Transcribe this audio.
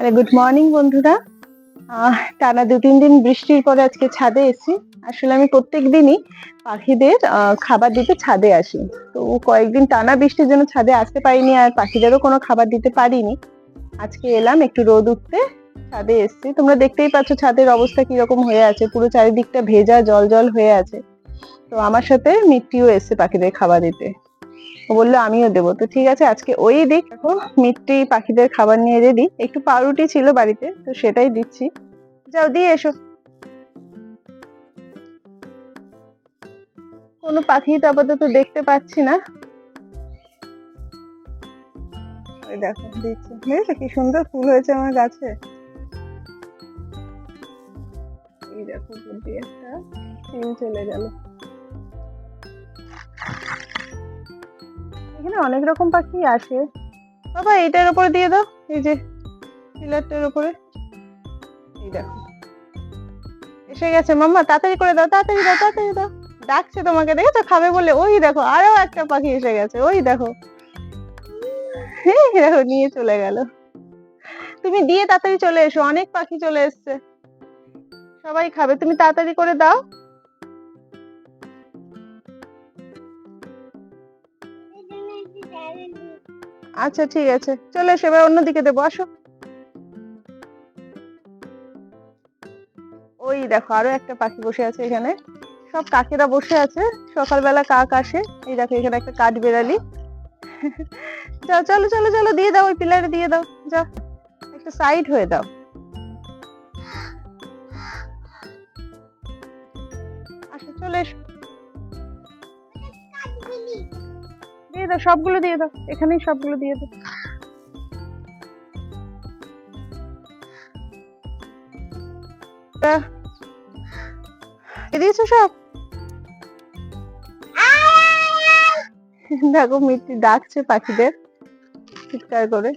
আরে good morning বন্ধুরা। টানা 2-3 দিন বৃষ্টির পরে আজকে ছাদে এসেছি। আসলে আমি প্রত্যেকদিনই পাখিদের খাবার দিতে ছাদে আসি। তো কয়েকদিন টানা বৃষ্টির জন্য ছাদে আসতে পারিনি আর পাখিদেরও কোনো খাবার দিতে পারিনি। আজকে এলাম একটু রোদ উঠতে, ছাদে এসেছি। তোমরা দেখতেই পাচ্ছ ছাদের অবস্থা কিরকম হয়ে আছে, পুরো চারিদিকটা ভেজা জল জল হয়ে আছে। তো আমার সাথে মিট্টিও এসছে পাখিদের খাবার দিতে। ও বললো আমিও দেবো, তো ঠিক আছে আজকে ওই দিক। দেখো মিট্টি পাখিদের খাবার নিয়ে রেডি। একটু পাউরুটি ছিল বাড়িতে, তো সেটাই দিচ্ছি। যাও দিয়ে এসো। কোনো পাখি তো আপাতত দেখতে পাচ্ছি না। ওই দেখো দিচ্ছি, বুঝেছো কি সুন্দর ফুল হয়েছে আমার গাছে। এই দেখো বুদ্ধি একটা ফুল চলে গেল। এখানে অনেক রকম পাখি আসে। বাবা এইটার উপরে দিয়ে দাও, এই যে পিলারটার উপরে। এই দেখো এসে গেছে। মাম্মা তাড়াতাড়ি করে দাও, তাড়াতাড়ি দাও, তাড়াতাড়ি দাও। ডাকছে তোমাকে, দেখেছো খাবে বলে। ওই দেখো আরো একটা পাখি এসে গেছে, ওই দেখো। দেখো নিয়ে চলে গেল। তুমি দিয়ে তাড়াতাড়ি চলে এসো, অনেক পাখি চলে এসছে, সবাই খাবে, তুমি তাড়াতাড়ি করে দাও। আচ্ছা ঠিক আছে, চলে এসো, এবার অন্যদিকে দেবো, আসো। ওই দেখো আরো একটা পাখি বসে আছে এখানে। সব কাকেরা বসে আছে, সকালবেলা কাক আসে। এই দেখো এখানে একটা কাঠবেড়ালি। যাও চলো চলো চলো, দিয়ে দাও, ওই পিলারে দিয়ে দাও। যাও একটা সাইড হয়ে দাও। আসো চলে এসো, দিয়ে দাও, সবগুলো দিয়ে দাও, এখানেই সবগুলো দিয়ে দাও। দিয়েছো সব। দেখো মিষ্টি ডাকছে পাখিদের চিৎকার করে।